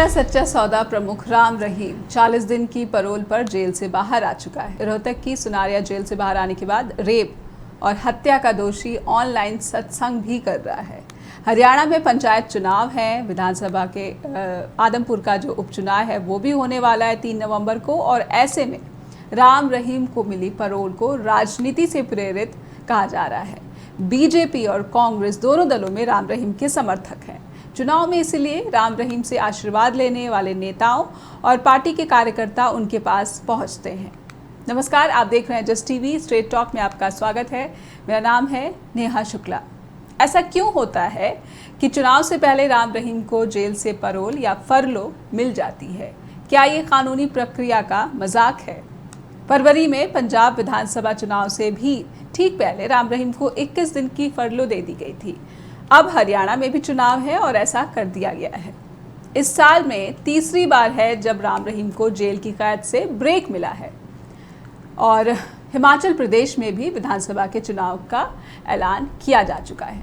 सच्चा सौदा प्रमुख राम रहीम 40 दिन की पैरोल पर जेल से बाहर आ चुका है। रोहतक की सुनारिया जेल से बाहर आने के बाद रेप और हत्या का दोषी ऑनलाइन सत्संग भी कर रहा है। हरियाणा में पंचायत चुनाव है, विधानसभा के आदमपुर का जो उपचुनाव है वो भी होने वाला है 3 नवंबर को, और ऐसे में राम रहीम को मिली पैरोल को राजनीति से प्रेरित कहा जा रहा है। बीजेपी और कांग्रेस दोनों दलों में राम रहीम के समर्थक हैं। चुनाव में इसलिए राम रहीम से आशीर्वाद लेने वाले नेताओं और पार्टी के कार्यकर्ता उनके पास पहुंचते हैं। नमस्कार, आप देख रहे हैं जस्ट टीवी। स्ट्रेट टॉक में आपका स्वागत है। मेरा नाम है नेहा शुक्ला। ऐसा क्यों होता है कि चुनाव से पहले राम रहीम को जेल से पैरोल या फरलो मिल जाती है? क्या ये कानूनी प्रक्रिया का मजाक है? फरवरी में पंजाब विधानसभा चुनाव से भी ठीक पहले राम रहीम को 21 दिन की फरलो दे दी गई थी। अब हरियाणा में भी चुनाव है और ऐसा कर दिया गया है। इस साल में तीसरी बार है जब राम रहीम को जेल की कैद से ब्रेक मिला है, और हिमाचल प्रदेश में भी विधानसभा के चुनाव का ऐलान किया जा चुका है।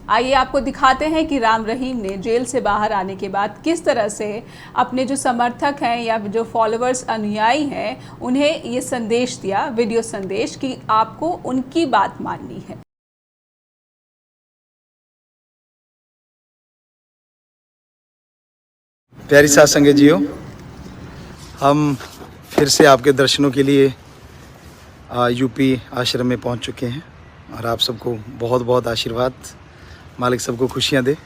आइए आपको दिखाते हैं कि राम रहीम ने जेल से बाहर आने के बाद किस तरह से अपने जो समर्थक हैं या जो फॉलोअर्स अनुयायी हैं उन्हें ये संदेश दिया, वीडियो संदेश, कि आपको उनकी बात माननी है। प्यारी साथ संगत जियो, हम फिर से आपके दर्शनों के लिए यूपी आश्रम में पहुंच चुके हैं, और आप सबको बहुत बहुत आशीर्वाद, मालिक सबको खुशियां दे,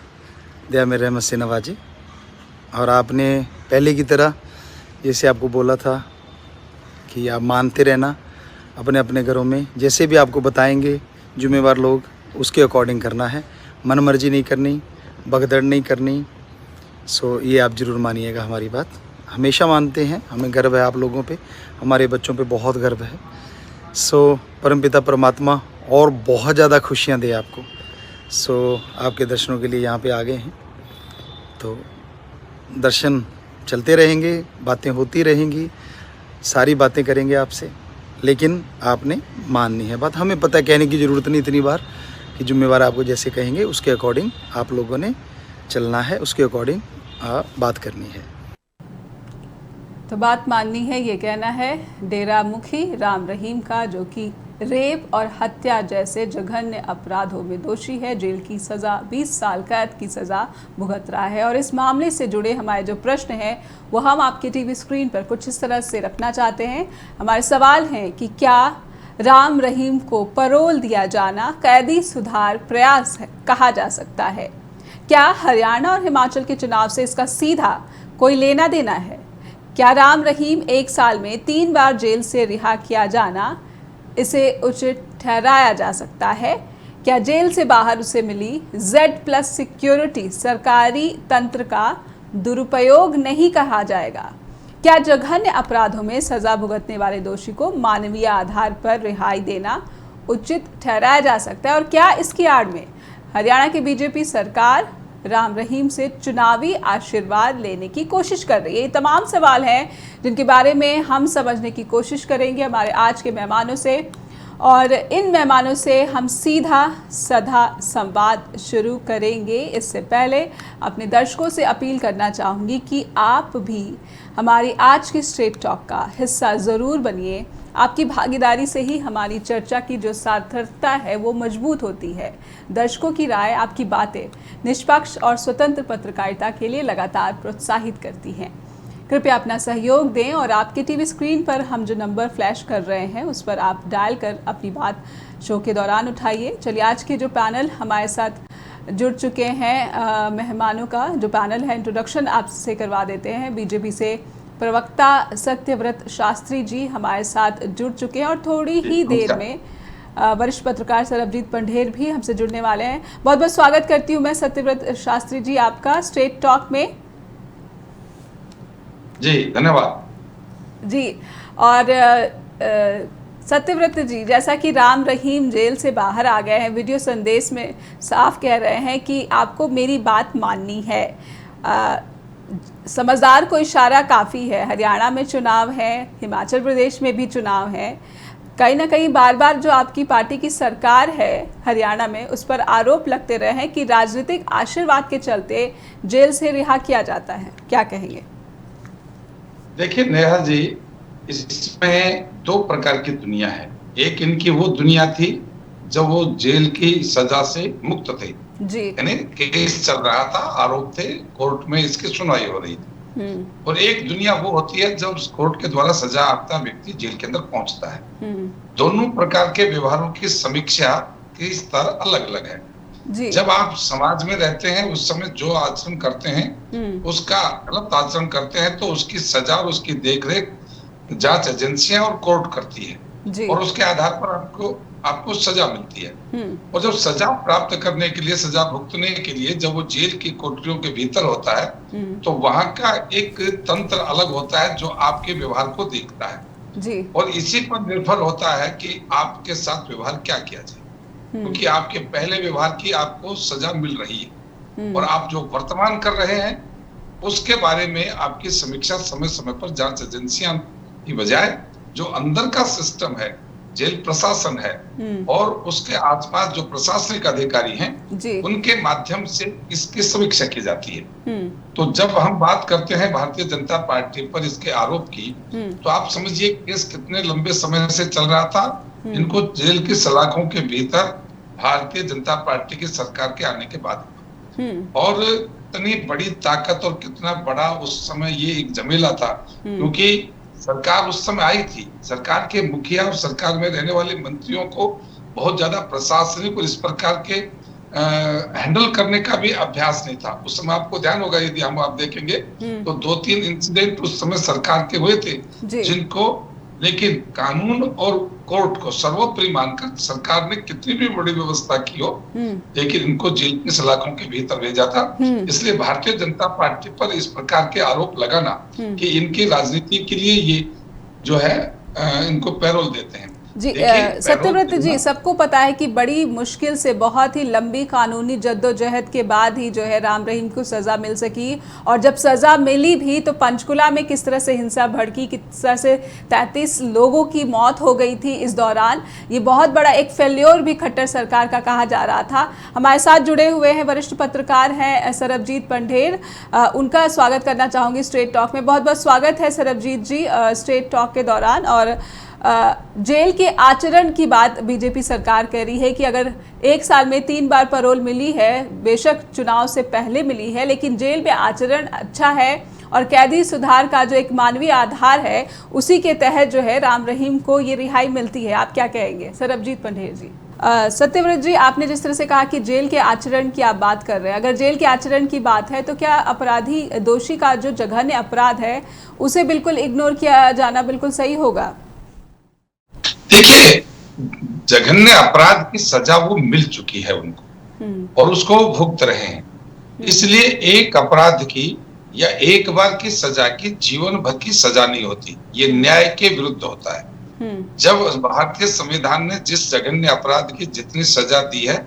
दया में रहमत से नवाजे। और आपने पहले की तरह जैसे आपको बोला था कि आप मानते रहना अपने अपने घरों में, जैसे भी आपको बताएंगे जिम्मेवार लोग उसके अकॉर्डिंग करना है, मन मर्जी नहीं करनी, भगदड़ नहीं करनी। सो ये आप ज़रूर मानिएगा हमारी बात। हमेशा मानते हैं, हमें गर्व है आप लोगों पे, हमारे बच्चों पे बहुत गर्व है। सो परमपिता परमात्मा और बहुत ज़्यादा खुशियाँ दे आपको। सो आपके दर्शनों के लिए यहाँ पे आ गए हैं, तो दर्शन चलते रहेंगे, बातें होती रहेंगी, सारी बातें करेंगे आपसे, लेकिन आपने माननी है बात। हमें पता है, कहने की ज़रूरत नहीं इतनी बार, कि जिम्मेवार आपको जैसे कहेंगे उसके अकॉर्डिंग आप लोगों ने चलना है, उसके अकॉर्डिंग बात करनी है। तो बात माननी है, ये कहना है डेरा मुखी राम रहीम का, जो कि रेप और हत्या जैसे जघन्य अपराधों में दोषी है। जेल की सज़ा 20 साल कैद की सज़ा भुगत रहा है। और इस मामले से जुड़े हमारे जो प्रश्न हैं वो हम आपके टीवी स्क्रीन पर कुछ इस तरह से रखना चाहते हैं। हमारे सवाल हैं कि क्या राम रहीम को पैरोल दिया जाना कैदी सुधार प्रयास है कहा जा सकता है? क्या हरियाणा और हिमाचल के चुनाव से इसका सीधा कोई लेना देना है? क्या राम रहीम 1 साल में 3 बार जेल से रिहा किया जाना, इसे उचित ठहराया जा सकता है? क्या जेल से बाहर उसे मिली Z+ सिक्योरिटी सरकारी तंत्र का दुरुपयोग नहीं कहा जाएगा? क्या जघन्य अपराधों में सजा भुगतने वाले दोषी को मानवीय आधार पर रिहाई देना उचित ठहराया जा सकता है? और क्या इसकी आड़ में हरियाणा की बीजेपी सरकार राम रहीम से चुनावी आशीर्वाद लेने की कोशिश कर रही है? ये तमाम सवाल हैं जिनके बारे में हम समझने की कोशिश करेंगे हमारे आज के मेहमानों से, और इन मेहमानों से हम सीधा साधा संवाद शुरू करेंगे। इससे पहले अपने दर्शकों से अपील करना चाहूँगी कि आप भी हमारी आज की स्ट्रेट टॉक का हिस्सा ज़रूर बनिए। आपकी भागीदारी से ही हमारी चर्चा की जो सार्थकता है वो मजबूत होती है। दर्शकों की राय, आपकी बातें निष्पक्ष और स्वतंत्र पत्रकारिता के लिए लगातार प्रोत्साहित करती हैं। कृपया अपना सहयोग दें, और आपके टीवी स्क्रीन पर हम जो नंबर फ्लैश कर रहे हैं उस पर आप डायल कर अपनी बात शो के दौरान उठाइए। चलिए, आज के जो पैनल हमारे साथ जुड़ चुके हैं, मेहमानों का जो पैनल है, इंट्रोडक्शन आपसे करवा देते हैं। बीजेपी से प्रवक्ता सत्यव्रत शास्त्री जी हमारे साथ जुड़ चुके हैं, और थोड़ी ही देर में वरिष्ठ पत्रकार सरबजीत पंढेर भी हमसे जुड़ने वाले हैं। बहुत बहुत स्वागत करती हूँ मैं सत्यव्रत शास्त्री जी आपका स्ट्रेट टॉक में। जी धन्यवाद जी। और सत्यव्रत जी, जैसा कि राम रहीम जेल से बाहर आ गए हैं, वीडियो संदेश में साफ कह रहे हैं कि आपको मेरी बात माननी है। समझदार को इशारा काफ़ी है। हरियाणा में चुनाव है, हिमाचल प्रदेश में भी चुनाव है, कहीं ना कहीं बार बार जो आपकी पार्टी की सरकार है हरियाणा में, उस पर आरोप लगते रहे हैं कि राजनीतिक आशीर्वाद के चलते जेल से रिहा किया जाता है, क्या कहेंगे? देखिए नेहा जी, इसमें दो प्रकार की दुनिया है। एक इनकी वो दुनिया थी जब वो जेल की सजा से मुक्त थे, जी। यानी केस चल रहा था, आरोप थे, कोर्ट में इसकी सुनवाई हो रही थी। और एक दुनिया वो होती है जब कोर्ट के द्वारा सजा आपका व्यक्ति जेल के अंदर पहुंचता है। दोनों प्रकार के व्यवहारों की समीक्षा के स्तर अलग अलग है। जी। जब आप समाज में रहते हैं उस समय जो आचरण करते हैं उसका गलत आचरण करते हैं तो उसकी सजा और उसकी देखरेख जांच एजेंसियां और कोर्ट करती है जी। और उसके आधार पर आपको सजा मिलती है। और जब सजा प्राप्त करने के लिए, सजा भुगतने के लिए जब वो जेल की कोठरियों के भीतर होता है तो वहां का एक तंत्र अलग होता है जो आपके व्यवहार को देखता है जी। और इसी पर निर्भर होता है कि आपके साथ व्यवहार क्या किया जाए, क्योंकि आपके पहले व्यवहार की आपको सजा मिल रही है और आप जो वर्तमान कर रहे हैं उसके बारे में आपकी समीक्षा समय समय पर जांच एजेंसियां की बजाय जो अंदर का सिस्टम है, जेल प्रशासन है और उसके आसपास जो प्रशासनिक अधिकारी हैं उनके माध्यम से इसकी समीक्षा की जाती है। तो जब हम बात करते हैं भारतीय जनता पार्टी पर इसके आरोप की, तो आप समझिए केस कितने लंबे समय से चल रहा था। इनको जेल की सलाखों के भीतर भारतीय जनता पार्टी की सरकार के आने के बाद और इतनी बड़ी ताकत और कितना बड़ा उस समय ये एक झमेला था, क्योंकि सरकार उस समय आई थी, सरकार के मुखिया और सरकार में रहने वाले मंत्रियों को बहुत ज्यादा प्रशासनिक और इस प्रकार के हैंडल करने का भी अभ्यास नहीं था। उस समय आपको ध्यान होगा, यदि हम आप देखेंगे तो 2-3 इंसिडेंट उस समय सरकार के हुए थे जिनको, लेकिन कानून और कोर्ट को सर्वोपरि मानकर सरकार ने कितनी भी बड़ी व्यवस्था की हो, लेकिन इनको जेल की सलाखों के भीतर भेजा था। इसलिए भारतीय जनता पार्टी पर इस प्रकार के आरोप लगाना कि इनकी राजनीति के लिए ये जो है इनको पैरोल देते हैं। जी सत्यव्रत जी, सबको पता है कि बड़ी मुश्किल से, बहुत ही लंबी कानूनी जद्दोजहद के बाद ही जो है राम रहीम को सज़ा मिल सकी, और जब सज़ा मिली भी तो पंचकुला में किस तरह से हिंसा भड़की, किस तरह से 33 लोगों की मौत हो गई थी इस दौरान। ये बहुत बड़ा एक फेल्योर भी खट्टर सरकार का कहा जा रहा था। हमारे साथ जुड़े हुए हैं वरिष्ठ पत्रकार हैं सरबजीत पंढेर, उनका स्वागत करना चाहूँगी स्ट्रेट टॉक में। बहुत बहुत स्वागत है सरबजीत जी स्ट्रेट टॉक के दौरान। और जेल के आचरण की बात बीजेपी सरकार कह रही है कि अगर 1 साल में 3 बार पैरोल मिली है, बेशक चुनाव से पहले मिली है, लेकिन जेल में आचरण अच्छा है और कैदी सुधार का जो एक मानवीय आधार है उसी के तहत जो है राम रहीम को ये रिहाई मिलती है। आप क्या कहेंगे सरबजीत पंढेर जी? सत्यव्रत जी, आपने जिस तरह से कहा कि जेल के आचरण की आप बात कर रहे हैं, अगर जेल के आचरण की बात है तो क्या अपराधी, दोषी का जो जघन्य अपराध है उसे बिल्कुल इग्नोर किया जाना बिल्कुल सही होगा? देखिए, जघन्य अपराध की सजा वो मिल चुकी है उनको और उसको भुगत रहे हैं। इसलिए एक अपराध की या एक बार की सजा की जीवन भर की सजा नहीं होती, ये न्याय के विरुद्ध होता है। जब भारतीय संविधान ने जिस जघन्य अपराध की जितनी सजा दी है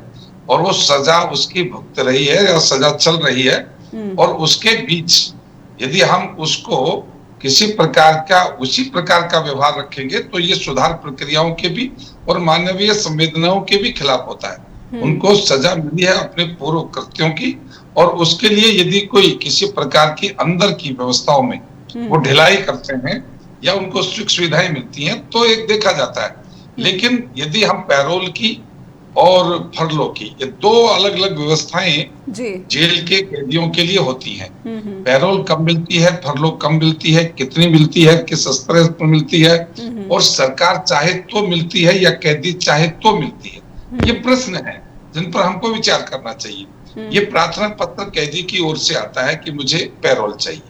और वो सजा उसकी भुगत रही है या सजा चल रही है, और उसके बीच यदि हम उसको किसी प्रकार का उसी प्रकार का व्यवहार रखेंगे तो ये सुधार प्रक्रियाओं के भी और मानवीय संवेदनाओं के भी खिलाफ होता है। उनको सजा मिली है अपने पूर्व कृत्यों की, और उसके लिए यदि कोई किसी प्रकार की अंदर की व्यवस्थाओं में वो ढिलाई करते हैं या उनको सुख सुविधाएं मिलती हैं तो एक देखा जाता है। लेकिन यदि हम पैरोल की और फरलो की, ये 2 अलग अलग व्यवस्थाएं जेल के कैदियों के लिए होती हैं। पैरोल कम मिलती है, फरलो कम मिलती है, कितनी मिलती है, किस स्तर पर मिलती है, और सरकार चाहे तो मिलती है या कैदी चाहे तो मिलती है, ये प्रश्न है जिन पर हमको विचार करना चाहिए। ये प्रार्थना पत्र कैदी की ओर से आता है कि मुझे पैरोल चाहिए,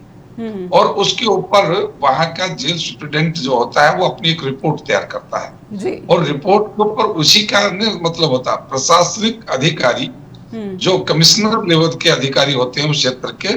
और उसके ऊपर वहां का जेल सुप्रिटेंडेंट जो होता है वो अपनी एक रिपोर्ट तैयार करता है और रिपोर्ट के ऊपर उसी का मतलब होता है प्रशासनिक अधिकारी जो कमिश्नर लेवल के अधिकारी होते हैं उस क्षेत्र के,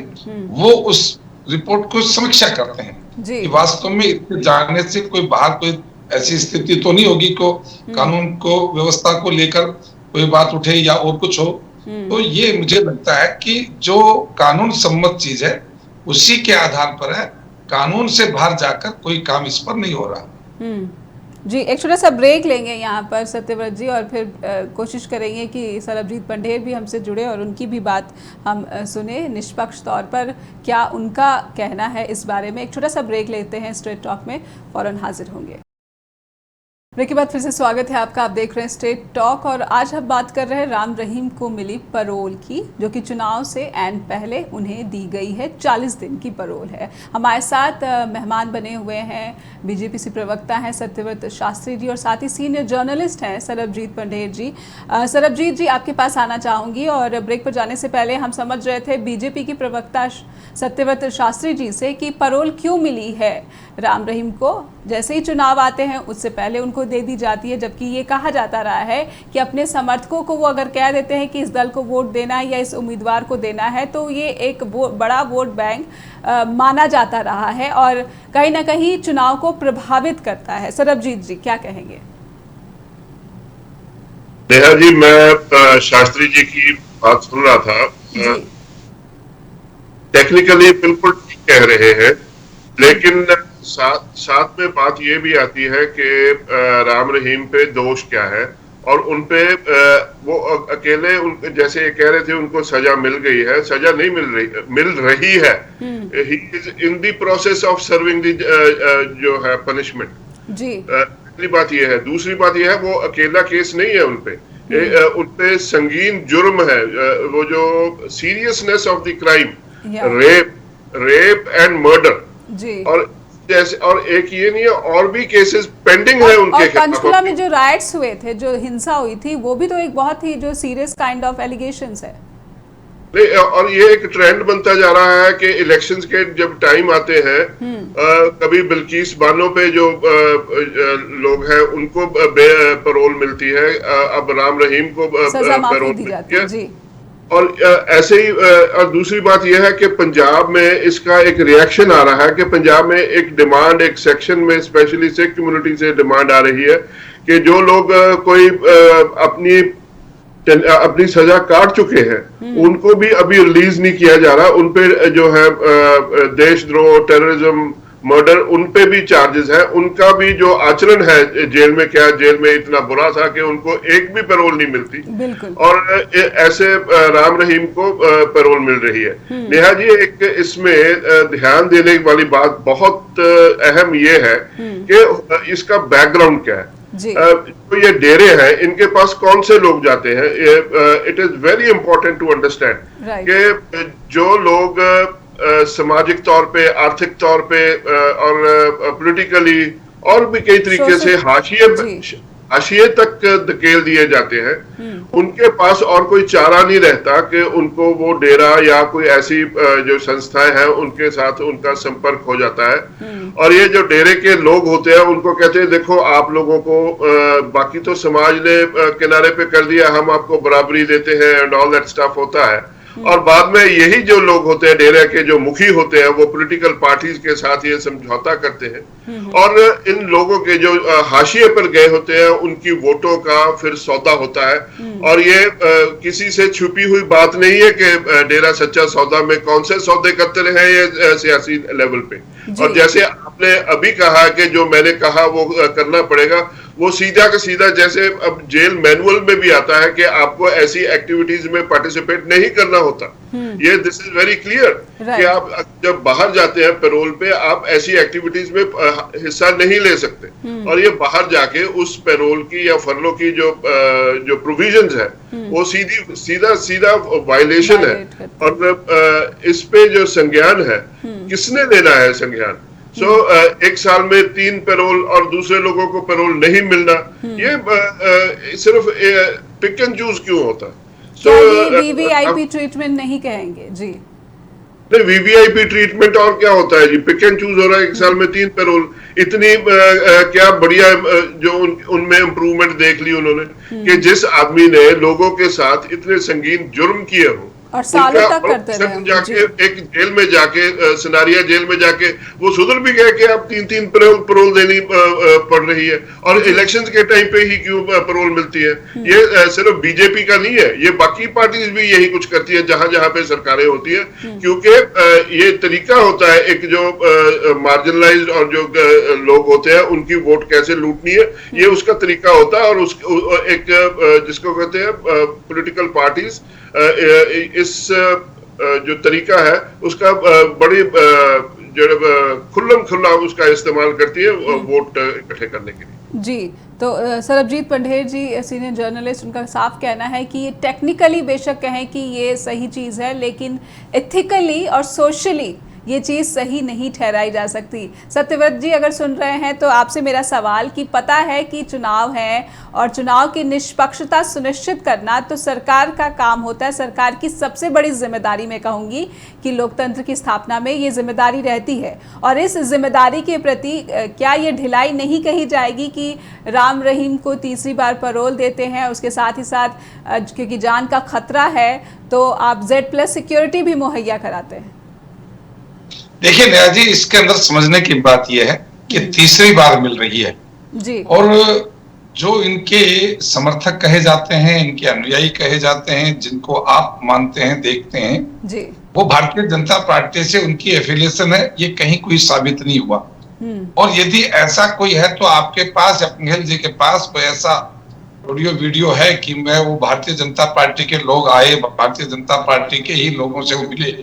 वो उस रिपोर्ट को समीक्षा करते हैं कि वास्तव में इसके जाने से कोई बाहर कोई ऐसी स्थिति तो नहीं होगी को कानून को व्यवस्था को लेकर कोई बात उठे या और कुछ हो। तो ये मुझे लगता है कि जो कानून सम्मत चीज है उसी के आधार पर है, कानून से बाहर जाकर कोई काम इस पर नहीं हो रहा। जी, एक छोटा सा ब्रेक लेंगे यहाँ पर सत्यव्रत जी, और फिर कोशिश करेंगे कि सरबजीत पंढेर भी हमसे जुड़े और उनकी भी बात हम सुने निष्पक्ष तौर पर, क्या उनका कहना है इस बारे में। एक छोटा सा ब्रेक लेते हैं, स्ट्रेट टॉक में फौरन हाजिर होंगे। ब्रेक के बाद फिर से स्वागत है आपका, आप देख रहे हैं स्ट्रेट टॉक, और आज हम बात कर रहे हैं राम रहीम को मिली पैरोल की, जो कि चुनाव से एंड पहले उन्हें दी गई है। 40 दिन की पैरोल है। हमारे साथ मेहमान बने हुए हैं बीजेपी प्रवक्ता हैं सत्यव्रत शास्त्री जी, और साथ ही सीनियर जर्नलिस्ट हैं सरबजीत पंढेर जी। सरबजीत जी, आपके पास आना चाहूँगी, और ब्रेक पर जाने से पहले हम समझ रहे थे बीजेपी की प्रवक्ता सत्यव्रत शास्त्री जी से कि पैरोल क्यों मिली है राम रहीम को। जैसे ही चुनाव आते हैं उससे पहले उनको दे दी जाती है, जबकि ये कहा जाता रहा है कि अपने समर्थकों को वो अगर कह देते हैं कि इस दल को वोट देना है या इस उम्मीदवार को देना है, तो ये एक बड़ा वोट बैंक माना जाता रहा है और कहीं ना कहीं चुनाव को प्रभावित करता है। सरबजीत जी, क्या कहेंगे? नेहा जी, मैं शास्त्री जी की बात सुन रहा था। टेक्निकली बिल्कुल ठीक कह रहे हैं, लेकिन साथ में बात ये भी आती है कि राम रहीम पे दोष क्या है, और उनपे वो अकेले जैसे कह रहे थे उनको सजा मिल गई है, सजा नहीं मिल रही है। He is in the process of serving the जो है पनिशमेंट जी। पहली बात ये है। दूसरी बात ये है, वो अकेला केस नहीं है उनपे, उनपे संगीन जुर्म है। वो जो seriousness of the crime, rape and murder जी, और जैसे, और एक ये नहीं है, और भी केसेस पेंडिंग है उनके खिलाफ। पंचकुला में जो राइट्स हुए थे, जो हिंसा हुई थी, वो भी तो एक बहुत ही जो सीरियस काइंड ऑफ एलिगेशंस है। और ये एक ट्रेंड बनता जा रहा है कि इलेक्शंस के जब टाइम आते हैं, कभी बिल्किस बानो पे जो लोग हैं उनको पैरोल मिलती है, अब राम रहीम को पैरोल मिलती है जी। और ऐसे ही और दूसरी बात यह है कि पंजाब में इसका एक रिएक्शन आ रहा है कि पंजाब में एक डिमांड, एक सेक्शन में स्पेशली सिख कम्युनिटी से डिमांड आ रही है कि जो लोग कोई अपनी सजा काट चुके हैं, उनको भी अभी रिलीज नहीं किया जा रहा। उन पे जो है देशद्रोह, टेररिज्म, मर्डर, उन पे भी चार्जेस हैं। उनका भी जो आचरण है जेल में, क्या जेल में इतना बुरा था कि उनको एक भी पैरोल नहीं मिलती, और ऐसे राम रहीम को पैरोल मिल रही है। नेहा जी, एक इसमें ध्यान देने वाली बात बहुत अहम ये है कि इसका बैकग्राउंड क्या है। तो ये डेरे हैं, इनके पास कौन से लोग जाते हैं। It is very important to understand कि जो लोग सामाजिक तौर पे, आर्थिक तौर पे और पॉलिटिकली और भी कई तरीके से हाशिए तक धकेल दिए जाते हैं, उनके पास और कोई चारा नहीं रहता कि उनको वो डेरा या कोई ऐसी जो संस्थाएं हैं उनके साथ उनका संपर्क हो जाता है। और ये जो डेरे के लोग होते हैं उनको कहते हैं, देखो आप लोगों को बाकी तो समाज ने किनारे पे कर दिया, हम आपको बराबरी देते हैं एंड ऑल दैट स्टफ होता है। और बाद में यही जो लोग होते हैं, डेरे के जो मुखी होते हैं, वो पॉलिटिकल पार्टीज के साथ ये समझौता करते हैं, और इन लोगों के जो हाशिए पर गए होते हैं उनकी वोटों का फिर सौदा होता है। और ये किसी से छुपी हुई बात नहीं है कि डेरा सच्चा सौदा में कौन से सौदे करते रहे ये सियासी लेवल पे। और जैसे आपने अभी कहा कि जो मैंने कहा वो करना पड़ेगा, वो सीधा का सीधा, जैसे अब जेल मैनुअल में भी आता है कि आपको ऐसी एक्टिविटीज में पार्टिसिपेट नहीं करना होता। ये दिस इज वेरी क्लियर कि आप जब बाहर जाते हैं पैरोल पे, आप ऐसी एक्टिविटीज में हिस्सा नहीं ले सकते। और ये बाहर जाके उस पैरोल की या फरलो की जो प्रोविजंस है, वो सीधा वायलेशन है। और इस पे जो संज्ञान है, किसने लेना है संज्ञान? एक साल में 3 पैरोल और दूसरे लोगों को पैरोल नहीं मिलना, ये सिर्फ पिक एंड चूज क्यों होता है? वीवीआईपी ट्रीटमेंट नहीं कहेंगे जी? नहीं, वीवीआईपी ट्रीटमेंट और क्या होता है जी? पिक एंड चूज हो रहा है। 1 साल में 3 पैरोल, इतनी क्या बढ़िया जो उनमें इम्प्रूवमेंट देख ली उन्होंने कि जिस आदमी ने लोगों के साथ इतने संगीन जुर्म किए हो और सालों उनका तक करते रहे हम। जाके जी। एक जेल में जाके सिनारिया जेल में जाके वो सुधर भी गए कि अब 3-3 पैरोल देनी पड़ रही है, और इलेक्शंस के टाइम पे ही क्यों पैरोल मिलती है। ये सिर्फ बीजेपी का नहीं है, ये बाकी पार्टीज भी यही कुछ करती है जहां जहां पे सरकारें होती है, क्योंकि ये तरीका होता है एक जो मार्जिनलाइज्ड और जो लोग होते हैं उनकी वोट कैसे लूटनी है, ये उसका तरीका होता है। और उस एक जिसको कहते हैं पॉलिटिकल पार्टीज इस जो तरीका है उसका बड़ी जो खुल्लम खुल्ला उसका इस्तेमाल करती है वोट इकट्ठे करने के लिए। जी, तो सरबजीत पंढेर जी सीनियर जर्नलिस्ट, उनका साफ कहना है कि ये टेक्निकली बेशक कहें कि ये सही चीज़ है, लेकिन एथिकली और सोशली ये चीज़ सही नहीं ठहराई जा सकती। सत्यव्रत जी अगर सुन रहे हैं तो आपसे मेरा सवाल कि पता है कि चुनाव है और चुनाव की निष्पक्षता सुनिश्चित करना तो सरकार का काम होता है। सरकार की सबसे बड़ी जिम्मेदारी मैं कहूँगी कि लोकतंत्र की स्थापना में ये जिम्मेदारी रहती है, और इस जिम्मेदारी के प्रति क्या ये ढिलाई नहीं कही जाएगी कि राम रहीम को तीसरी बार पैरोल देते हैं, उसके साथ ही साथ क्योंकि जान का खतरा है तो आप Z+ सिक्योरिटी भी मुहैया कराते हैं। देखिए नेहा जी, इसके अंदर समझने की बात यह है कि तीसरी बार मिल रही है जी, और जो इनके समर्थक कहे जाते हैं, इनके अनुयायी कहे जाते हैं, जिनको आप मानते हैं, देखते हैं जी, वो भारतीय जनता पार्टी से उनकी एफिलिएशन है, ये कहीं कोई साबित नहीं हुआ। और यदि ऐसा कोई है तो आपके पास, अपंगेल जी के पास कोई ऐसा ऑडियो वीडियो है कि मैं वो भारतीय जनता पार्टी के लोग आए, भारतीय जनता पार्टी के ही लोगों से वो मिले,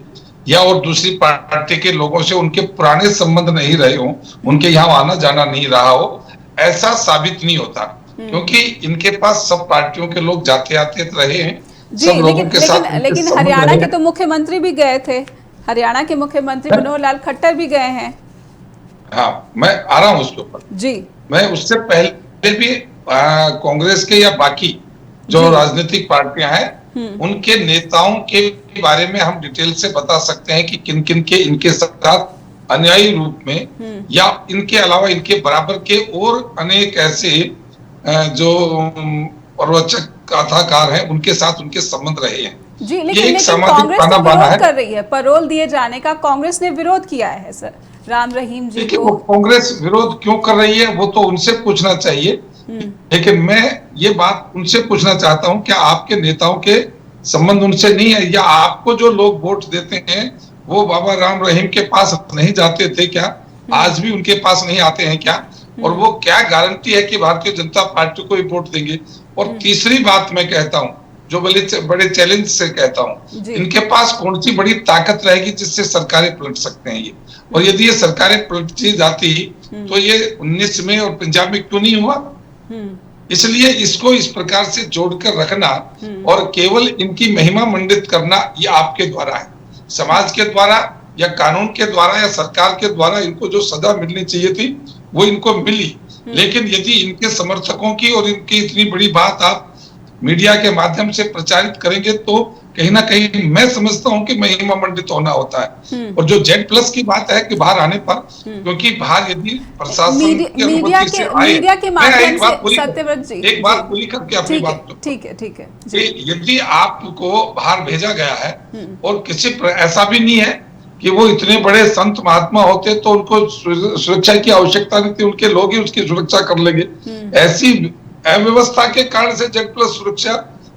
या और दूसरी पार्टी के लोगों से उनके पुराने संबंध नहीं रहे हो, उनके यहाँ आना जाना नहीं रहा हो, ऐसा साबित नहीं होता, क्योंकि इनके पास सब पार्टियों के लोग जाते आते रहे हैं, सब लोगों के साथ। लेकिन हरियाणा के तो मुख्यमंत्री भी गए थे, हरियाणा के मुख्यमंत्री मनोहर लाल खट्टर भी गए हैं। हाँ, मैं आ रहा हूँ उसके ऊपर जी, मैं उससे पहले भी कांग्रेस के या बाकी जो राजनीतिक पार्टियां हैं उनके नेताओं के बारे में हम डिटेल से बता सकते हैं कि किन किन के इनके साथ अनुयायी रूप में या इनके अलावा इनके बराबर के और अनेक ऐसे जो प्रवचक कथाकार हैं उनके साथ उनके संबंध रहे हैं। जी, लेकिन कांग्रेस तो विरोध कर रही है, पैरोल दिए जाने का कांग्रेस ने विरोध किया है सर राम रहीम जी को। वो कांग्रेस विरोध क्यों कर रही है वो तो उनसे पूछना चाहिए, लेकिन मैं ये बात उनसे पूछना चाहता हूं, क्या आपके नेताओं के संबंध उनसे नहीं है, या आपको जो लोग वोट देते हैं वो बाबा राम रहीम के पास नहीं जाते थे क्या, आज भी उनके पास नहीं आते हैं क्या, और वो क्या गारंटी है कि भारतीय जनता पार्टी को ही वोट देंगे। और तीसरी बात मैं कहता हूं, जो बड़े चैलेंज से कहता हूं, इनके पास कौन सी बड़ी ताकत रहेगी जिससे सरकारें पलट सकते हैं ये, और यदि ये सरकारें पलट जाती तो ये 19 में और पंजाब में क्यों नहीं हुआ। इसलिए इसको इस प्रकार से जोड़कर रखना और केवल इनकी महिमा मंडित करना, ये आपके द्वारा है, समाज के द्वारा या कानून के द्वारा या सरकार के द्वारा इनको जो सजा मिलनी चाहिए थी वो इनको मिली। लेकिन यदि इनके समर्थकों की और इनकी इतनी बड़ी बात आप मीडिया के माध्यम से प्रचारित करेंगे तो कहीं ना कहीं मैं समझता हूं कि महिमा मंडित होना होता है। और जो Z+ की बात है कि बाहर आने पर, क्योंकि बाहर यदि प्रशासन की अनुमति से आए, मीडिया के माध्यम से, सत्यव्रत जी एक बात पूरी करके अपनी बात, ठीक है यदि आपको बाहर भेजा गया है और किसी ऐसा भी नहीं है कि वो इतने बड़े संत महात्मा होते तो उनको सुरक्षा की आवश्यकता नहीं थी, उनके लोग ही उसकी सुरक्षा कर लेंगे। ऐसी अव्यवस्था के कारण से Z+ सुरक्षा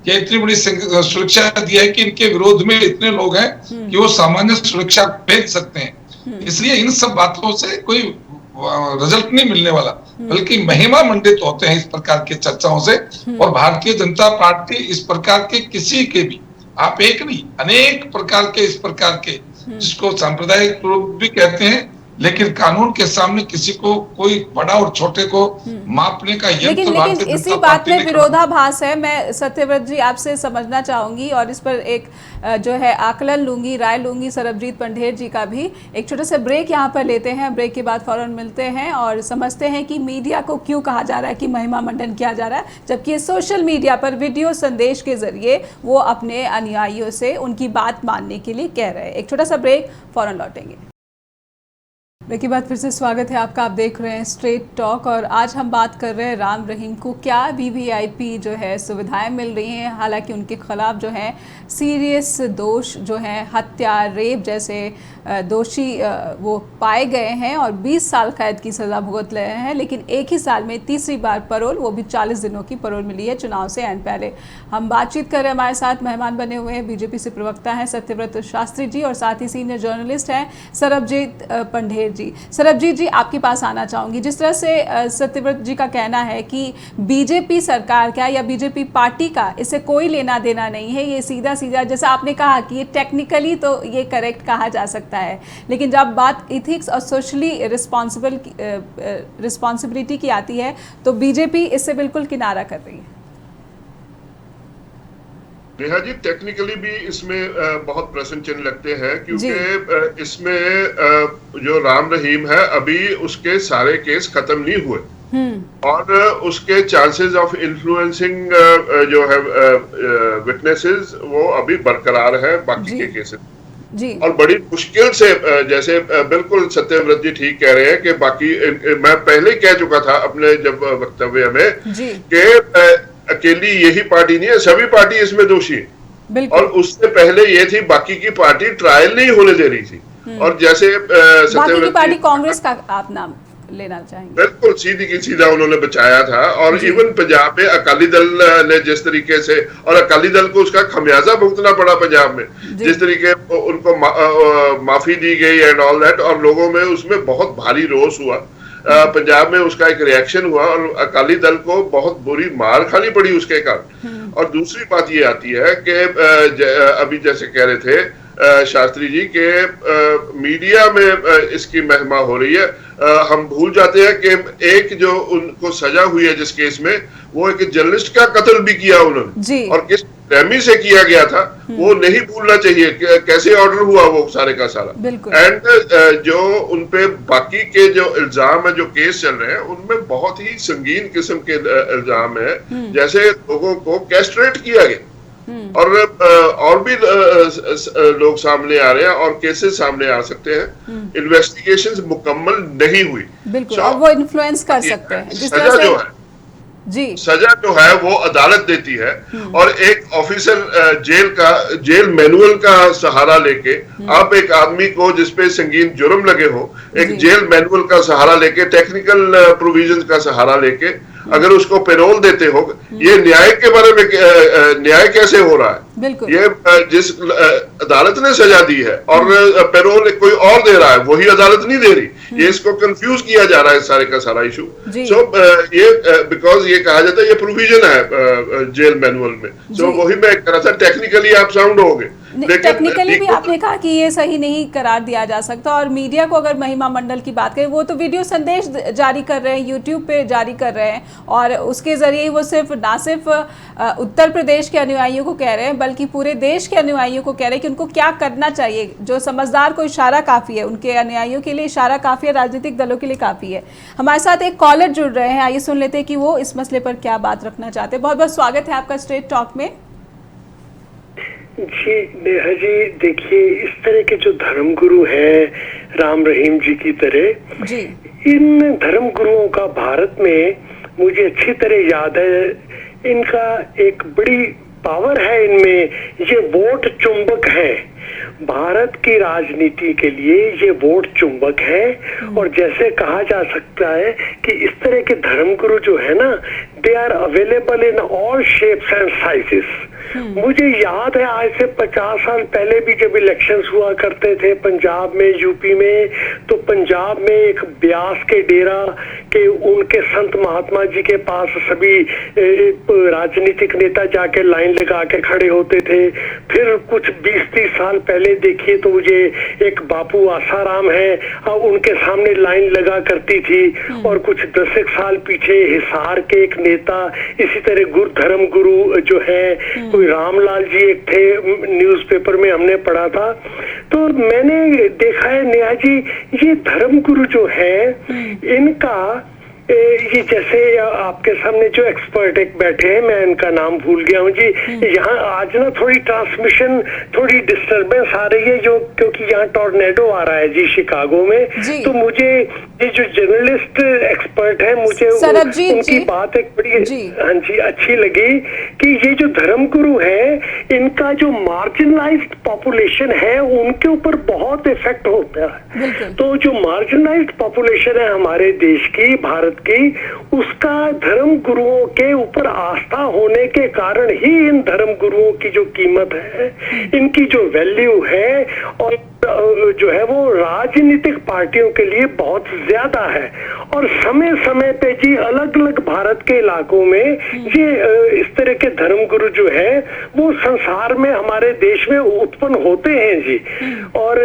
या इतनी बड़ी सुरक्षा दी है कि इनके विरोध में इतने लोग हैं कि वो सामान्य सुरक्षा भेज सकते हैं। इसलिए इन सब बातों से कोई रिजल्ट नहीं मिलने वाला, बल्कि महिमा मंडित होते हैं इस प्रकार की चर्चाओं से। और भारतीय जनता पार्टी इस प्रकार के किसी के भी, आप एक नहीं अनेक प्रकार के इस प्रकार के, जिसको सांप्रदायिक रूप भी कहते हैं, लेकिन कानून के सामने किसी को कोई बड़ा और छोटे को मापने का यंत्र, लेकिन इसी बात में विरोधाभास है। मैं सत्यव्रत जी आपसे समझना चाहूंगी और इस पर एक जो है आकलन लूंगी, राय लूंगी सरबजीत पंढेर जी का भी। एक छोटा सा ब्रेक यहाँ पर लेते हैं, ब्रेक के बाद फौरन मिलते हैं और समझते हैं कि मीडिया को क्यों कहा जा रहा है कि महिमा मंडन किया जा रहा है, जबकि ये सोशल मीडिया पर वीडियो संदेश के जरिए वो अपने अनुयायियों से उनकी बात मानने के लिए कह रहे हैं। एक छोटा सा ब्रेक, फौरन लौटेंगे। देखिए बात फिर से स्वागत है आपका। आप देख रहे हैं स्ट्रेट टॉक और आज हम बात कर रहे हैं राम रहीम को क्या वीवीआईपी जो है सुविधाएं मिल रही हैं। हालांकि उनके खिलाफ जो है सीरियस दोष जो हैं हत्या रेप जैसे दोषी वो पाए गए हैं और 20 साल कैद की सज़ा भुगत रहे हैं, लेकिन एक ही साल में तीसरी बार पैरोल, वो भी 40 दिनों की पैरोल मिली है चुनाव से एंड पहले। हम बातचीत कर रहे हैं, हमारे साथ मेहमान बने हुए हैं बीजेपी से प्रवक्ता हैं सत्यव्रत शास्त्री जी और साथ ही सीनियर जर्नलिस्ट हैं सरबजीत पंढेर जी। सरबजीत जी, आपके पास आना चाहूँगी। जिस तरह से सत्यव्रत जी का कहना है कि बीजेपी सरकार का या बीजेपी पार्टी का इससे कोई लेना देना नहीं है, ये सीधा सीधा जैसा आपने कहा कि ये टेक्निकली तो ये करेक्ट कहा जा सकता है, लेकिन जब बात इथिक्स और सोशली रिस्पॉन्सिबिलिटी की आती है तो बीजेपी इससे बिल्कुल किनारा कर रही है। नेहा जी, टेक्निकली भी इसमें बहुत प्रश्न चिन्ह लगते हैं क्योंकि इसमें जो राम रहीम है अभी उसके सारे केस खत्म नहीं हुए और उसके चांसेस ऑफ इन्फ्लुएंसिंग जो है विटनेसेस वो अभी बरकरार है बाकी के केसेस जी। और बड़ी मुश्किल से जैसे बिल्कुल सत्यव्रत जी ठीक कह रहे हैं कि बाकी मैं पहले ही कह चुका था अपने जब वक्तव्य में कि अकेली यही पार्टी नहीं है, सभी पार्टी इसमें दोषी है। और उससे पहले ये थी बाकी की पार्टी ट्रायल नहीं होने दे रही थी और जैसे बाकी की पार्टी कांग्रेस का आप नाम लेना चाहेंगे? बिल्कुल सीधी की सीधा उन्होंने बचाया था और इवन पंजाब में अकाली दल ने जिस तरीके से, और अकाली दल को उसका खमियाजा भुगतना पड़ा पंजाब में, जिस तरीके उनको माफी दी गई एंड ऑल दैट, और लोगों में उसमें बहुत भारी रोष हुआ। पंजाब में उसका एक रिएक्शन हुआ और अकाली दल को बहुत बुरी मार खानी पड़ी उसके कारण। और दूसरी बात ये आती है कि अभी जैसे कह रहे थे शास्त्री जी के मीडिया में इसकी महिमा हो रही है। हम भूल जाते हैं कि एक जो उनको सजा हुई है जिस केस में, वो एक जर्नलिस्ट का कत्ल भी किया उन्होंने और किस रहमी से किया गया था वो नहीं भूलना चाहिए। कैसे ऑर्डर हुआ वो सारे का सारा। एंड जो उनपे बाकी के जो इल्जाम है, जो केस चल रहे हैं, उनमें बहुत ही संगीन किस्म के इल्जाम है, जैसे लोगों को कैस्ट्रेट किया गया और भी लोग सामने आ रहे हैं और केसेस सामने आ सकते हैं। इन्वेस्टिगेशंस मुकम्मल नहीं हुई, बिल्कुल, और वो इन्फ्लुएंस कर सकते हैं। सजा जो है जी, सजा जो है वो अदालत देती है और एक ऑफिसर जेल मैनुअल का सहारा लेके, आप एक आदमी को जिसपे संगीन जुर्म लगे हो, एक जेल मैनुअल का सहारा लेके, टेक्निकल प्रोविजंस का सहारा लेके अगर उसको पेरोल देते हो, ये न्याय के बारे में न्याय कैसे हो रहा है? ये जिस अदालत ने सजा दी है और पेरोल कोई और दे रहा है, वही अदालत नहीं दे रही। ये इसको कंफ्यूज किया जा रहा है सारे का सारा इशू। सो ये बिकॉज ये कहा जाता है ये प्रोविजन है जेल मैनुअल में, सो वही मैं कह रहा था टेक्निकली आप साउंड होगे, टेक्निकली भी आपने कहा कि ये सही नहीं करार दिया जा सकता। और मीडिया को अगर महिमा मंडल की बात करें, वो तो वीडियो संदेश जारी कर रहे हैं, यूट्यूब पे जारी कर रहे हैं और उसके जरिए वो ना सिर्फ उत्तर प्रदेश के अनुयायियों को कह रहे हैं बल्कि पूरे देश के अनुयायियों को कह रहे हैं कि उनको क्या करना चाहिए। जो समझदार को इशारा काफ़ी है, उनके अनुयायियों के लिए इशारा काफ़ी है, राजनीतिक दलों के लिए काफ़ी है। हमारे साथ एक कॉलर जुड़ रहे हैं, आइए सुन लेते हैं कि वो इस मसले पर क्या बात रखना चाहते हैं। बहुत बहुत स्वागत है आपका स्ट्रेट टॉक में। जी नेहा जी, देखिए इस तरह के जो धर्मगुरु हैं राम रहीम जी की तरह जी, इन धर्मगुरुओं का भारत में मुझे अच्छी तरह याद है, इनका एक बड़ी पावर है इनमें, ये वोट चुंबक है। भारत की राजनीति के लिए ये वोट चुंबक है और जैसे कहा जा सकता है कि इस तरह के धर्मगुरु जो है ना, they are available in all shapes and sizes. मुझे याद है आज से 50 साल पहले भी जब इलेक्शंस हुआ करते थे पंजाब में, यूपी में, तो पंजाब में एक ब्यास के डेरा के उनके संत महात्मा जी के पास सभी राजनीतिक नेता जाके लाइन लगा के खड़े होते थे। फिर कुछ 20-30 साल पहले देखिए तो मुझे एक बापू आसाराम है, उनके सामने लाइन लगा करती थी। और कुछ 10 साल पीछे हिसार के एक नेता इसी तरह धर्म गुरु जो है, कोई रामलाल जी एक थे, न्यूज़पेपर में हमने पढ़ा था। तो मैंने देखा है नेहा जी, ये धर्म गुरु जो है इनका जी, जैसे आपके सामने जो एक्सपर्ट एक बैठे हैं, मैं इनका नाम भूल गया हूँ जी, यहाँ आज ना थोड़ी ट्रांसमिशन, थोड़ी डिस्टरबेंस आ रही है जो, क्योंकि यहाँ टॉर्नेडो आ रहा है जी शिकागो में। तो मुझे ये जो जर्नलिस्ट एक्सपर्ट है, मुझे उनकी बात एक बड़ी हाँ जी अच्छी लगी कि ये जो धर्मगुरु है, इनका जो मार्जिनलाइज्ड पॉपुलेशन है उनके ऊपर बहुत इफेक्ट होता है। तो जो मार्जिनलाइज्ड पॉपुलेशन है हमारे देश की, भारत की, उसका धर्म गुरुओं के ऊपर आस्था होने के कारण ही इन धर्म गुरुओं की जो कीमत है, इनकी जो वैल्यू है, और जो है वो राजनीतिक पार्टियों के लिए बहुत ज्यादा है। और समय समय पे जी अलग अलग भारत के इलाकों में ये इस तरह के धर्मगुरु जो है वो संसार में, हमारे देश में उत्पन्न होते हैं जी। और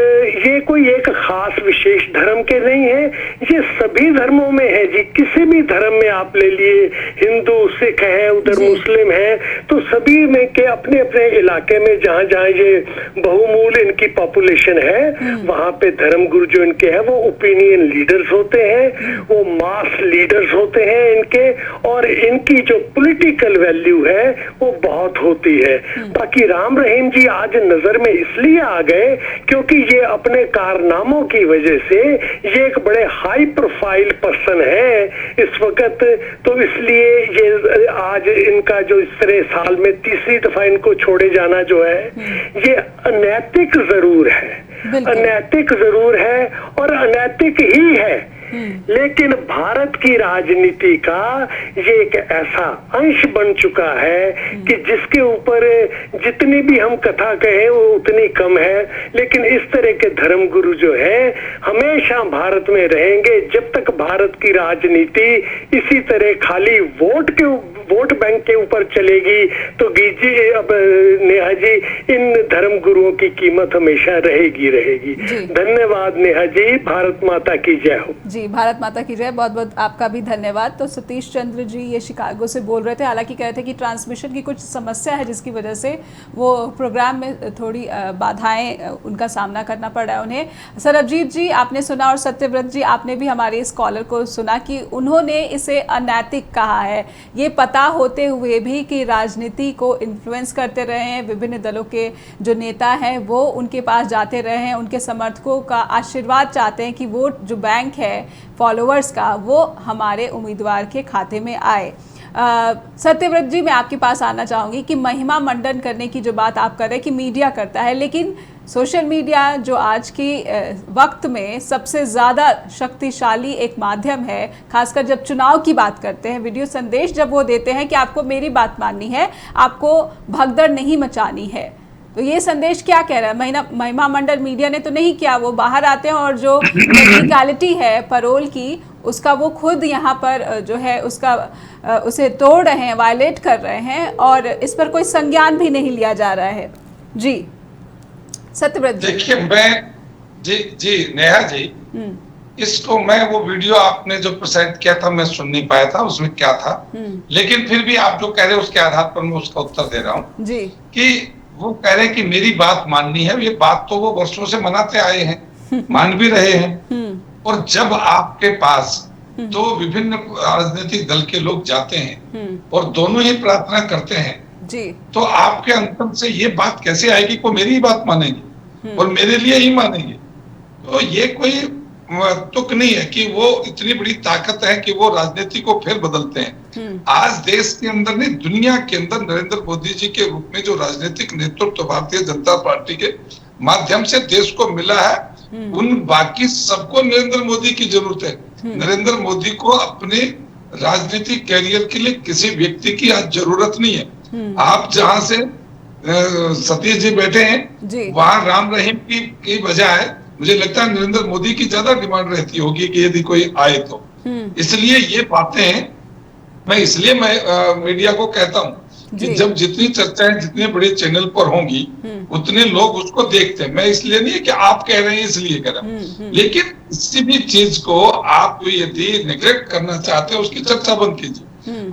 ये कोई एक खास विशेष धर्म के नहीं है, ये सभी धर्मों में है जी। किसी भी धर्म में आप ले लिए, हिंदू, सिख है, उधर मुस्लिम है, तो सभी में के अपने अपने इलाके में जहाँ जहाँ ये बहुमूल इनकी पॉपुलेशन है, वहां पे धर्मगुरु जो इनके हैं वो ओपिनियन लीडर्स होते हैं, वो मास लीडर्स होते हैं इनके, और इनकी जो पॉलिटिकल वैल्यू है वो बहुत होती है। बाकी राम रहीम जी आज नजर में इसलिए आ गए क्योंकि ये अपने कारनामों की वजह से ये एक बड़े हाई प्रोफाइल पर्सन है इस वक्त, तो इसलिए ये आज इनका जो इस तरह साल में तीसरी दफा इनको छोड़े जाना जो है, ये अनैतिक जरूर है, अनैतिक जरूर है और अनैतिक ही है, लेकिन भारत की राजनीति का ये एक ऐसा अंश बन चुका है कि जिसके ऊपर जितनी भी हम कथा कहें वो उतनी कम है। लेकिन इस तरह के धर्मगुरु जो है हमेशा भारत में रहेंगे जब तक भारत की राजनीति इसी तरह खाली वोट बैंक के ऊपर चलेगी। तो जी अब नेहा जी, इन धर्मगुरुओं की कीमत हमेशा रहेगी रहेगी। धन्यवाद नेहा जी, भारत माता की जय हो। जी, भारत माता की जय। बहुत बहुत आपका भी धन्यवाद। तो सतीश चंद्र जी ये शिकागो से बोल रहे थे, हालांकि कह रहे थे कि ट्रांसमिशन की कुछ समस्या है जिसकी वजह से वो प्रोग्राम में थोड़ी बाधाएं उनका सामना करना पड़ रहा है उन्हें। सरबजीत जी आपने सुना, और सत्यव्रत जी आपने भी हमारे इस कॉलर को सुना कि उन्होंने इसे अनैतिक कहा है, ये पता होते हुए भी कि राजनीति को इन्फ्लुएंस करते रहे हैं, विभिन्न दलों के जो नेता हैं वो उनके पास जाते रहे हैं, उनके समर्थकों का आशीर्वाद चाहते हैं कि वोट जो बैंक है फॉलोअर्स का वो हमारे उम्मीदवार के खाते में आए। सत्यव्रत जी मैं आपके पास आना चाहूँगी कि महिमा मंडन करने की जो बात आप कर रहे हैं कि मीडिया करता है, लेकिन सोशल मीडिया जो आज की वक्त में सबसे ज़्यादा शक्तिशाली एक माध्यम है, खासकर जब चुनाव की बात करते हैं, वीडियो संदेश जब वो देते हैं कि आपको मेरी बात माननी है, आपको भगदड़ नहीं मचानी है, तो ये संदेश क्या कह रहा है? महिमा मंडल मीडिया ने तो नहीं किया, वो बाहर आते हैं और जो टेक्निकलिटी है पैरोल की उसका वो खुद यहाँ पर जो है उसे तोड़ रहे हैं, वायलेट कर रहे हैं, और इस पर कोई संज्ञान भी नहीं लिया जा रहा है। जी सत्यव्रत जी। देखिए मैं जी नेहा जी, इसको मैं वो वीडियो आपने जो प्रेजेंट किया था मैं सुन नहीं पाया था उसमें क्या था, लेकिन फिर भी आप जो कह रहे हैं उसके आधार पर मैं उसका उत्तर दे रहा हूँ जी, कि वो कह रहे हैं कि मेरी बात माननी है। ये बात तो वो वर्षों से मनाते आए हैं, मान भी रहे हैं। और जब आपके पास दो विभिन्न राजनीतिक दल के लोग जाते हैं और दोनों ही प्रार्थना करते हैं जी, तो आपके अंतर से ये बात कैसे आएगी को मेरी ही बात मानेंगे और मेरे लिए ही मानेंगे? तो ये कोई तुक नहीं है कि वो इतनी बड़ी ताकत है कि वो राजनीति को फिर बदलते हैं। आज देश के अंदर नहीं, दुनिया के अंदर नरेंद्र मोदी जी के रूप में जो राजनीतिक नेतृत्व भारतीय जनता पार्टी के माध्यम से देश को मिला है, उन बाकी सबको नरेंद्र मोदी की जरूरत है। नरेंद्र मोदी को अपने राजनीतिक कैरियर के लिए किसी व्यक्ति की आज जरूरत नहीं है। आप जहां से सतीश जी बैठे हैं वहां राम रहीम की बजाय मुझे लगता है नरेंद्र मोदी की ज्यादा डिमांड रहती होगी कि यदि कोई आए तो। इसलिए ये बातें मैं मीडिया को कहता हूं कि जब जितनी चर्चाएं जितने बड़े चैनल पर होंगी उतने लोग उसको देखते हैं। मैं इसलिए नहीं कि आप कह रहे हैं इसलिए कह रहा हूं, लेकिन किसी भी चीज को आप यदि नेग्लेक्ट करना चाहते हैं उसकी चर्चा बंद कीजिए।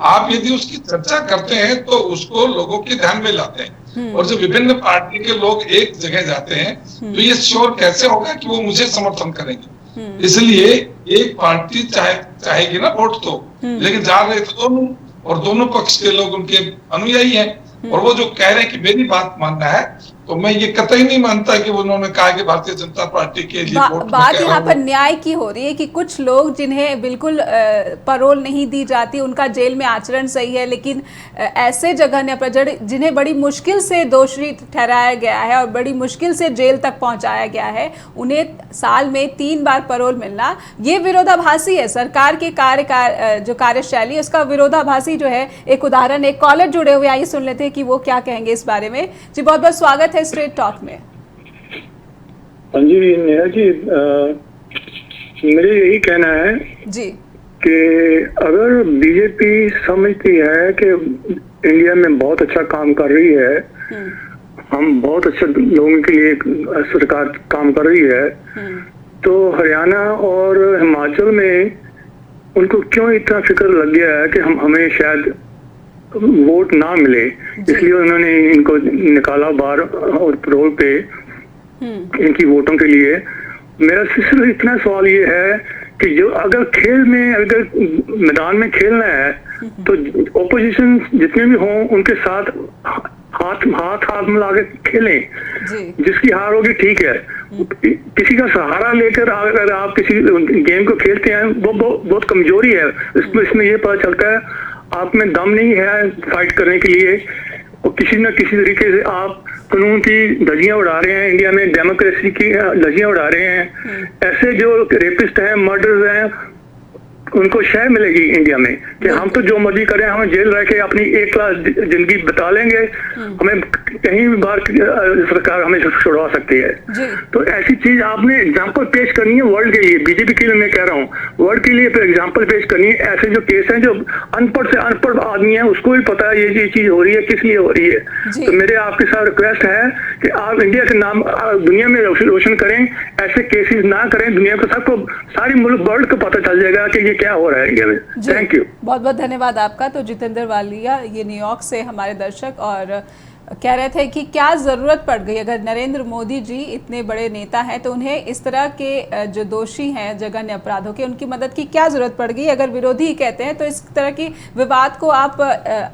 आप यदि उसकी चर्चा करते हैं तो उसको लोगों के ध्यान में लाते हैं, और जब विभिन्न पार्टी के लोग एक जगह जाते हैं तो ये श्योर कैसे होगा कि वो मुझे समर्थन करेंगे। इसलिए एक पार्टी चाहेगी ना वोट तो, लेकिन जा रहे तो दोनों, और दोनों पक्ष के लोग उनके अनुयायी हैं। और वो जो कह रहे हैं कि मेरी बात मानना है, तो मैं ये कतई नहीं मानता कि उन्होंने कहा कि भारतीय जनता पार्टी के लिए वोट बात यहाँ पर न्याय की हो रही है कि कुछ लोग जिन्हें बिल्कुल पैरोल नहीं दी जाती, उनका जेल में आचरण सही है, लेकिन ऐसे जघन्य अपराध जिन्हें बड़ी मुश्किल से दोषी ठहराया गया है और बड़ी मुश्किल से जेल तक पहुंचाया गया है, उन्हें साल में 3 बार पैरोल मिलना, ये विरोधाभासी है। सरकार के जो कार्यशैली है उसका विरोधाभासी जो है एक उदाहरण। एक कॉलर जुड़े हुए, आइए सुन लेते हैं कि वो क्या कहेंगे इस बारे में। जी बहुत बहुत स्वागत है स्ट्रेट टॉक में। हाँ जी नेहा जी, मेरे यही कहना है जी कि अगर बीजेपी समझती है कि इंडिया में बहुत अच्छा काम कर रही है, हम बहुत अच्छे लोगों के लिए सरकार काम कर रही है, तो हरियाणा और हिमाचल में उनको क्यों इतना फिक्र लग गया है कि हमें शायद वोट ना मिले, इसलिए उन्होंने इनको निकाला बाहर और पैरोल पे इनकी वोटों के लिए। मेरा सिर्फ इतना सवाल ये है कि जो अगर खेल में, अगर मैदान में खेलना है तो ओपोजिशन जितने भी हों उनके साथ हाथ मिला के खेलें। जिसकी हार होगी ठीक है, किसी का सहारा लेकर अगर आप किसी गेम को खेलते हैं वो बहुत कमजोरी है। इसमें ये पता चलता है आप में दम नहीं है फाइट करने के लिए, और किसी न किसी तरीके से आप कानून की धज्जियां उड़ा रहे हैं, इंडिया में डेमोक्रेसी की धज्जियां उड़ा रहे हैं। ऐसे जो रेपिस्ट हैं, मर्डर्स हैं, उनको शय मिलेगी इंडिया में कि हम तो जो मर्जी करें, हम जेल रह के अपनी एक क्लास जिंदगी बिता लेंगे, हमें कहीं भी बाहर सरकार हमें छुड़वा सकती है। तो ऐसी चीज आपने एग्जांपल पेश करनी है वर्ल्ड के लिए, बीजेपी के लिए मैं कह रहा हूँ, वर्ल्ड के लिए एग्जांपल पेश करनी है। ऐसे जो केस हैं, जो अनपढ़ से अनपढ़ आदमी है उसको भी पता है ये चीज हो रही है, किस लिए हो रही है। तो मेरे आपके साथ रिक्वेस्ट है कि आप इंडिया के नाम दुनिया में रोशन करें, ऐसे केसेस ना करें, दुनिया को सबको, सारी मुल्क वर्ल्ड को पता चल जाएगा कि ये क्या हो रहा है इंडिया में। थैंक यू, बहुत बहुत धन्यवाद आपका। तो जितेंद्र वालिया ये न्यूयॉर्क से हमारे दर्शक, और कह रहे थे कि क्या ज़रूरत पड़ गई, अगर नरेंद्र मोदी जी इतने बड़े नेता हैं तो उन्हें इस तरह के जो दोषी हैं जघन्य अपराधों के, उनकी मदद की क्या ज़रूरत पड़ गई। अगर विरोधी कहते हैं तो इस तरह की विवाद को आप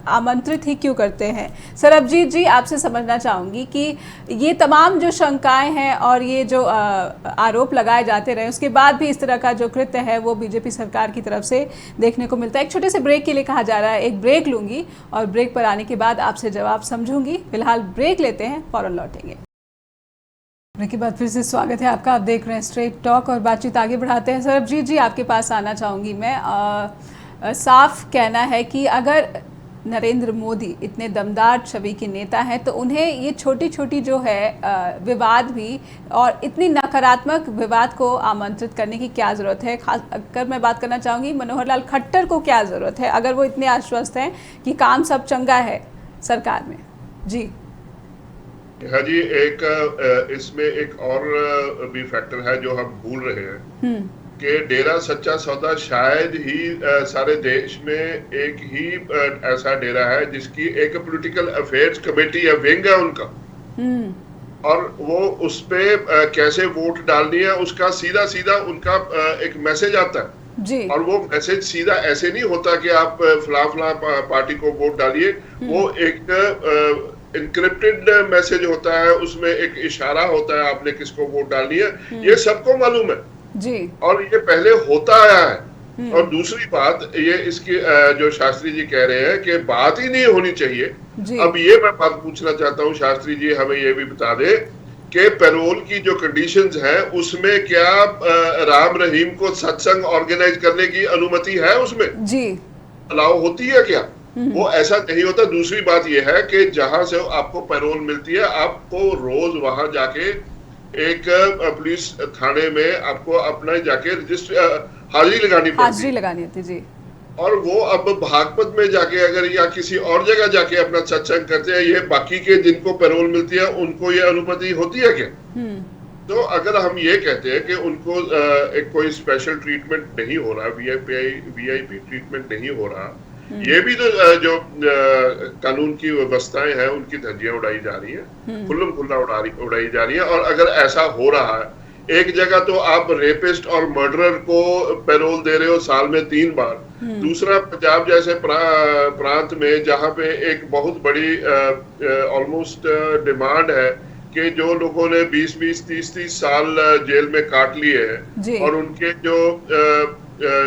आमंत्रित ही क्यों करते हैं। सरबजीत जी, आपसे समझना चाहूँगी कि ये तमाम जो शंकाएँ हैं और ये जो आरोप लगाए जाते रहे, उसके बाद भी इस तरह का जो कृत्य है वो बीजेपी सरकार की तरफ से देखने को मिलता है। एक छोटे से ब्रेक के लिए कहा जा रहा है, एक ब्रेक लूँगी और ब्रेक पर आने के बाद आपसे जवाब समझूंगी। फिलहाल ब्रेक लेते हैं, फौरन लौटेंगे। ब्रेक के बाद फिर से स्वागत है आपका, आप देख रहे हैं स्ट्रेट टॉक और बातचीत आगे बढ़ाते हैं। सरबजीत जी, आपके पास आना चाहूँगी मैं। साफ कहना है कि अगर नरेंद्र मोदी इतने दमदार छवि के नेता हैं तो उन्हें ये छोटी छोटी जो है विवाद भी और इतनी नकारात्मक विवाद को आमंत्रित करने की क्या ज़रूरत है। खास अगर मैं बात करना चाहूँगी मनोहर लाल खट्टर को क्या ज़रूरत है, अगर वो इतने आश्वस्त हैं कि काम सब चंगा है सरकार में। जी हाँ जी, एक इसमें एक और भी फैक्टर है जो हम भूल रहे हैं कि डेरा सच्चा सौदा शायद ही सारे देश में एक ही ऐसा डेरा है जिसकी एक पॉलिटिकल अफेयर्स कमेटी या विंग है उनका, और वो उस पे कैसे वोट डालनी है उसका सीधा सीधा उनका एक मैसेज आता है जी। और वो मैसेज सीधा ऐसे नहीं होता कि आप फला पार्टी को वोट डालिए, वो एक इनक्रिप्टेड मैसेज होता है, उसमें एक इशारा होता है आपने किसको वोट डालनी है, ये सबको मालूम है जी। और ये पहले होता आया है। और दूसरी बात ये इसकी जो शास्त्री जी कह रहे हैं कि बात ही नहीं होनी चाहिए। अब ये मैं बात पूछना चाहता हूँ शास्त्री जी, हमें ये भी बता दे कि पैरोल की जो कंडीशंस हैं उसमें क्या राम रहीम को सत्संग ऑर्गेनाइज करने की अनुमति है, उसमें जी अलाउ होती है क्या? वो ऐसा नहीं होता। दूसरी बात यह है कि जहां से आपको पैरोल मिलती है, आपको रोज वहां जाके एक पुलिस थाने में आपको अपना जाके हाजिरी लगानी होती जी। और वो अब भागपत में जाके अगर या किसी और जगह जाके अपना सत्संग करते हैं, ये बाकी के जिनको पैरोल मिलती है उनको ये अनुमति होती है क्या? तो अगर हम ये कहते हैं कि उनको एक कोई स्पेशल ट्रीटमेंट नहीं हो रहा, वीआईपी ट्रीटमेंट नहीं हो रहा, ये भी तो जो कानून की व्यवस्थाएं हैं उनकी धज्जियां उड़ाई जा रही है, खुल्लम खुल्ला उड़ाई जा रही है। और अगर ऐसा हो रहा है एक जगह तो आप रेपिस्ट और मर्डरर को पैरोल दे रहे हो साल में 3 बार, दूसरा पंजाब जैसे प्रांत में जहां पे एक बहुत बड़ी ऑलमोस्ट डिमांड है कि जो लोगों ने 20-20, 30-30 साल जेल में काट लिए हैं और उनके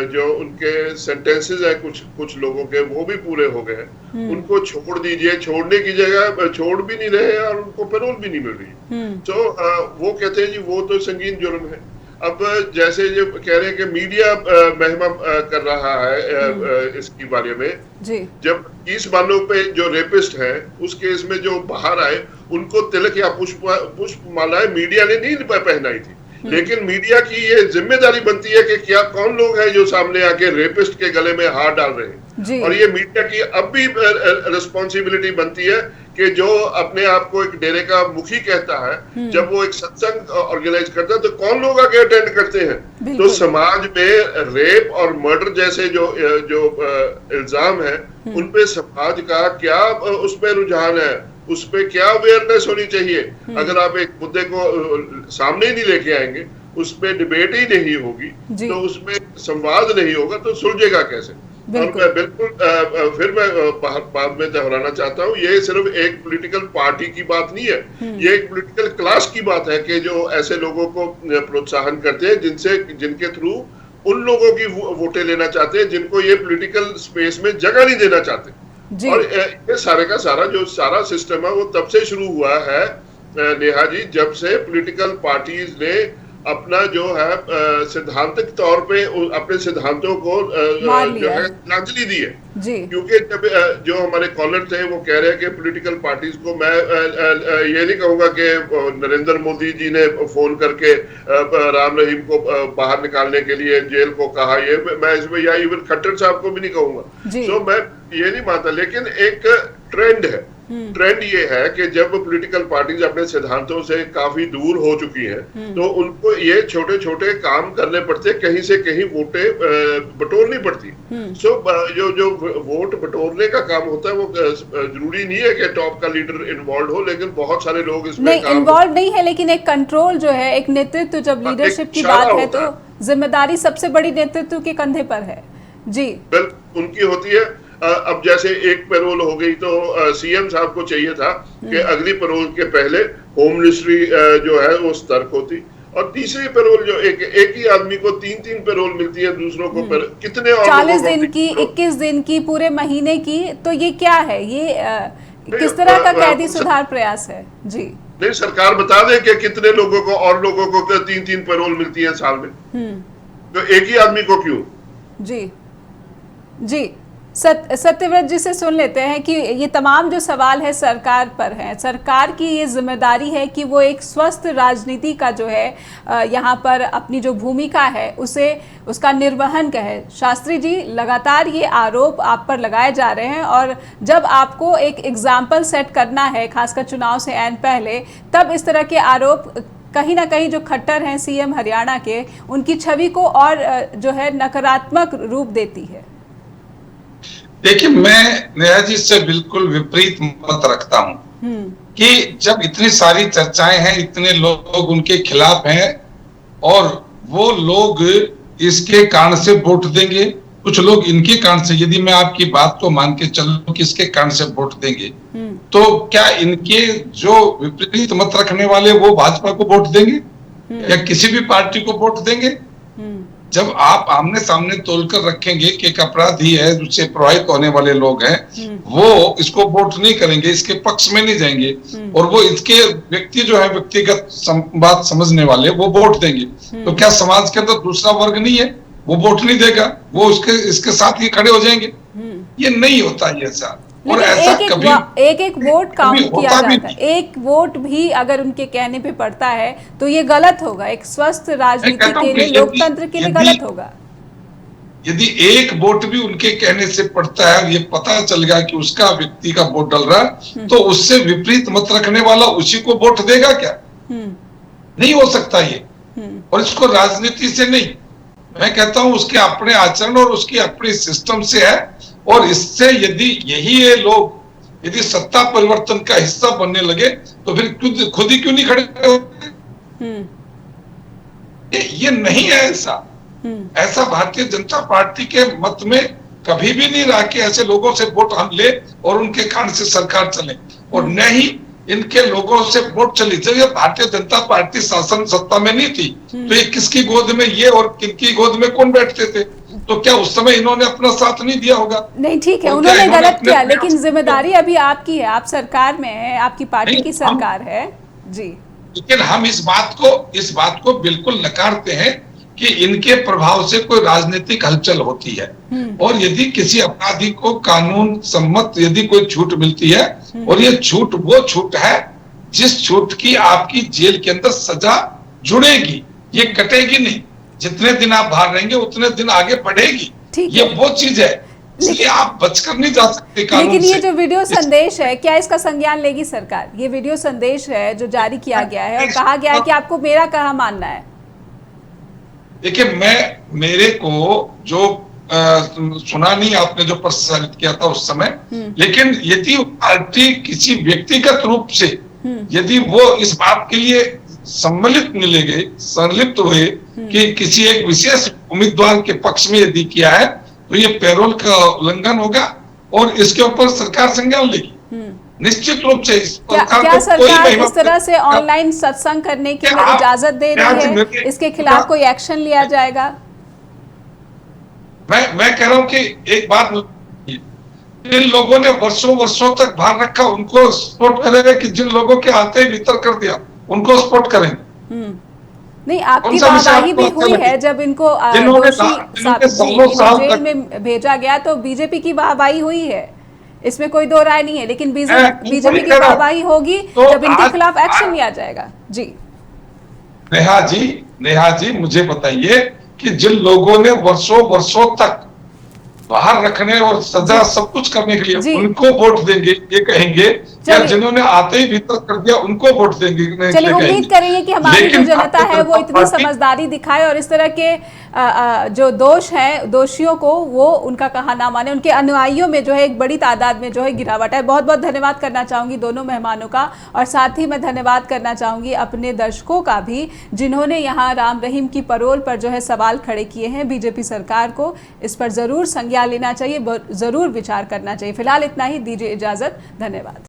जो उनके सेंटेंसेस है कुछ लोगों के वो भी पूरे हो गए, उनको छोड़ दीजिए। छोड़ने की जगह छोड़ भी नहीं रहे और उनको पैरोल भी नहीं मिल रही। तो वो कहते हैं जी वो तो संगीन जुर्म है। अब जैसे जो कह रहे हैं कि मीडिया महिमा कर रहा है इसके बारे में, जब 20 मानव पे जो रेपिस्ट है उस केस में जो बाहर आए उनको तिलक या पुष्प मालाएं मीडिया ने नहीं पहनाई थी, लेकिन मीडिया की ये जिम्मेदारी बनती है कि क्या कौन लोग हैं जो सामने आके रेपिस्ट के गले में हाथ डाल रहे हैं, और ये मीडिया की अब भी रिस्पॉन्सिबिलिटी बनती है कि जो अपने आप को एक डेरे का मुखी कहता है, जब वो एक सत्संग ऑर्गेनाइज करता है तो कौन लोग आके अटेंड करते हैं। तो समाज में रेप और मर्डर जैसे जो इल्जाम है उन पे समाज का क्या उस पे रुझान है, उस पे क्या अवेयरनेस होनी चाहिए। अगर आप एक मुद्दे को सामने ही नहीं लेके आएंगे, उस पे डिबेट ही नहीं होगी, तो उसमें संवाद नहीं होगा, तो सुलझेगा कैसे। और मैं बिल्कुल फिर मैं बाद में दोहराना चाहता हूँ, ये सिर्फ एक पॉलिटिकल पार्टी की बात नहीं है, ये एक पॉलिटिकल क्लास की बात है कि जो ऐसे लोगों को प्रोत्साहन करते हैं जिनके थ्रू उन लोगों की वोटें लेना चाहते हैं जिनको ये पॉलिटिकल स्पेस में जगह नहीं देना चाहते। और ये सारे का सारा जो सारा सिस्टम है वो तब से शुरू हुआ है नेहा जी, जब से पॉलिटिकल पार्टीज ने अपना जो है सिद्धांतिक तौर पे अपने सिद्धांतों को जो है श्रद्धांजलि दी है। क्योंकि जब जो हमारे कॉलर थे वो कह रहे हैं कि पॉलिटिकल पार्टीज को, मैं ये नहीं कहूंगा कि नरेंद्र मोदी जी ने फोन करके राम रहीम को बाहर निकालने के लिए जेल को कहा, ये मैं इसमें, या इवन खट्टर साहब को भी नहीं कहूंगा। तो मैं ये नहीं मानता, लेकिन एक ट्रेंड है। ट्रेंड ये है कि जब पॉलिटिकल पार्टीज अपने सिद्धांतों से काफी दूर हो चुकी हैं तो उनको ये छोटे छोटे काम करने पड़ते, कहीं से कहीं वोटें बटोरनी पड़ती। सो जो वोट बटोरने का काम होता है वो जरूरी नहीं है कि टॉप का लीडर इन्वॉल्व हो, लेकिन बहुत सारे लोग इसमें इन्वॉल्व नहीं है, लेकिन एक कंट्रोल जो है, एक नेतृत्व, जब लीडरशिप की बात है तो जिम्मेदारी सबसे बड़ी नेतृत्व के कंधे पर है। जी बिल्कुल उनकी होती है। अब जैसे एक पैरोल हो गई तो सीएम साहब को चाहिए था कि अगली पैरोल के पहले होम मिनिस्ट्री जो है वो सतर्क होती, और तीसरी पैरोल जो एक ही आदमी को 3-3 पैरोल मिलती है, दूसरों को कितने और 40 दिन की, 21 दिन की, पूरे महीने की। तो ये क्या है, ये किस तरह का कैदी सुधार प्रयास है? जी नहीं, सरकार बता दे कि कितने लोगों को और लोगों को 3-3 पैरोल मिलती है साल में, तो एक ही आदमी को क्यों? जी सत्यव्रत जी से सुन लेते हैं कि ये तमाम जो सवाल है सरकार पर हैं। सरकार की ये जिम्मेदारी है कि वो एक स्वस्थ राजनीति का जो है यहाँ पर अपनी जो भूमिका है उसका निर्वहन कहे। शास्त्री जी, लगातार ये आरोप आप पर लगाए जा रहे हैं, और जब आपको एक एग्जाम्पल सेट करना है, खासकर चुनाव से ऐन पहले, तब इस तरह के आरोप कहीं ना कहीं जो खट्टर हैं सीएम हरियाणा के, उनकी छवि को और जो है नकारात्मक रूप देती है। देखिए, मैं नेहा जी से बिल्कुल विपरीत मत रखता हूं कि जब इतनी सारी चर्चाएं हैं, इतने लोग उनके खिलाफ हैं, और वो लोग इसके कारण से वोट देंगे, कुछ लोग इनके कारण से, यदि मैं आपकी बात को मान के चलूं कि इसके कारण से वोट देंगे, तो क्या इनके जो विपरीत मत रखने वाले वो भाजपा को वोट देंगे या किसी भी पार्टी को वोट देंगे? जब आप आमने सामने तोलकर रखेंगे कि एक अपराधी है, उससे प्रभावित होने वाले लोग हैं, वो इसको वोट नहीं करेंगे, इसके पक्ष में नहीं जाएंगे, और वो इसके व्यक्ति जो है, व्यक्तिगत बात समझने वाले, वो वोट देंगे, तो क्या समाज के अंदर दूसरा वर्ग नहीं है, वो वोट नहीं देगा, वो इसके साथ ही खड़े हो जाएंगे? ये नहीं होता ये ऐसा। और ऐसा एक वोट काउंट किया जाता है, एक वोट भी अगर उनके कहने पे पड़ता है तो ये गलत होगा, एक स्वस्थ राजनीति के लिए, लोकतंत्र के लिए गलत होगा। यदि एक वोट भी उनके कहने से पड़ता है, ये पता चल गया कि उसका व्यक्ति का वोट डल रहा है, तो उससे विपरीत मत रखने वाला उसी को वोट देगा क्या? नहीं हो सकता ये। और इसको राजनीति से नहीं, मैं कहता हूं उसके अपने आचरण और उसकी अपनी सिस्टम से है। और इससे यदि यही ये लोग यदि सत्ता परिवर्तन का हिस्सा बनने लगे तो फिर खुद ही क्यों नहीं खड़े होते? ये नहीं है ऐसा। ऐसा भारतीय जनता पार्टी के मत में कभी भी नहीं रहा कि ऐसे लोगों से वोट हम ले और उनके कारण से सरकार चले, और न ही इनके लोगों से वोट चली। जब ये भारतीय जनता पार्टी शासन सत्ता में नहीं थी तो ये किसकी गोद में ये और किनकी गोद में कौन बैठते थे? तो क्या उस समय इन्होंने अपना साथ नहीं दिया होगा? नहीं, ठीक है, उन्होंने गलत किया, लेकिन जिम्मेदारी अभी आपकी है, आप सरकार में है, आपकी पार्टी की सरकार है जी। लेकिन हम इस बात को बिल्कुल नकारते हैं कि इनके प्रभाव से कोई राजनीतिक हलचल होती है। और यदि किसी अपराधी को कानून सम्मत यदि कोई छूट मिलती है, और ये छूट वो छूट है जिस छूट की आपकी जेल के अंदर सजा जुड़ेगी, ये कटेगी नहीं। जितने दिन आप बाहर रहेंगे उतने दिन आगे बढ़ेगी, ये वो चीज है, इसलिए आप बचकर नहीं जा सकते कानून लेकिन ये से। जो वीडियो संदेश है, क्या इसका संज्ञान लेगी सरकार? ये वीडियो संदेश है जो जारी किया गया है और कहा गया है कि आपको मेरा कहा मानना है। देखिए, मेरे को जो सुना नहीं आपने जो प्रसारित किया था उस समय, लेकिन यदि पार्टी किसी व्यक्तिगत रूप से यदि वो इस बात के लिए संलिप्त हुए कि किसी एक विशेष उम्मीदवार के पक्ष में यदि किया है तो ये पैरोल का उल्लंघन होगा और इसके ऊपर सरकार संज्ञान लेगी निश्चित रूप से। क्या सरकार इस तरह से ऑनलाइन सत्संग करने की इजाजत दे रही है? इसके खिलाफ कोई एक्शन लिया जाएगा? मैं कह रहा हूं कि एक बात, जिन लोगों ने वर्षों तक बाहर रखा उनको सपोर्ट करेंगे कि जिन लोगों के आते ही भीतर कर दिया उनको सपोर्ट करेंगे। नहीं, आपकी वाहवाही भी हुई है जब इनको जेल में भेजा गया तो बीजेपी की वाहवाही हुई है, इसमें कोई दो राय नहीं है, लेकिन बीजेपी की वाहवाही होगी जब इनके खिलाफ एक्शन लिया जाएगा। जी नेहा जी मुझे बताइए कि जिन लोगों ने वर्षों तक बाहर रखने और सजा सब कुछ करने के लिए उनको वोट देंगे ये कहेंगे, या जिन्होंने आते ही भीतर कर दिया उनको वोट देंगे? चलिए, उम्मीद करेंगे कि हमारी जो जनता है वो इतनी समझदारी दिखाए और इस तरह के जो दोष हैं दोषियों को वो उनका कहा ना माने, उनके अनुयायियों में जो है एक बड़ी तादाद में जो है गिरावट है। बहुत बहुत धन्यवाद करना चाहूंगी दोनों मेहमानों का, और साथ ही मैं धन्यवाद करना चाहूंगी अपने दर्शकों का भी जिन्होंने यहाँ राम रहीम की पैरोल पर जो है सवाल खड़े किए हैं। बीजेपी सरकार को इस पर जरूर संज्ञान लेना चाहिए, जरूर विचार करना चाहिए। फिलहाल इतना ही, दीजिए इजाजत, धन्यवाद।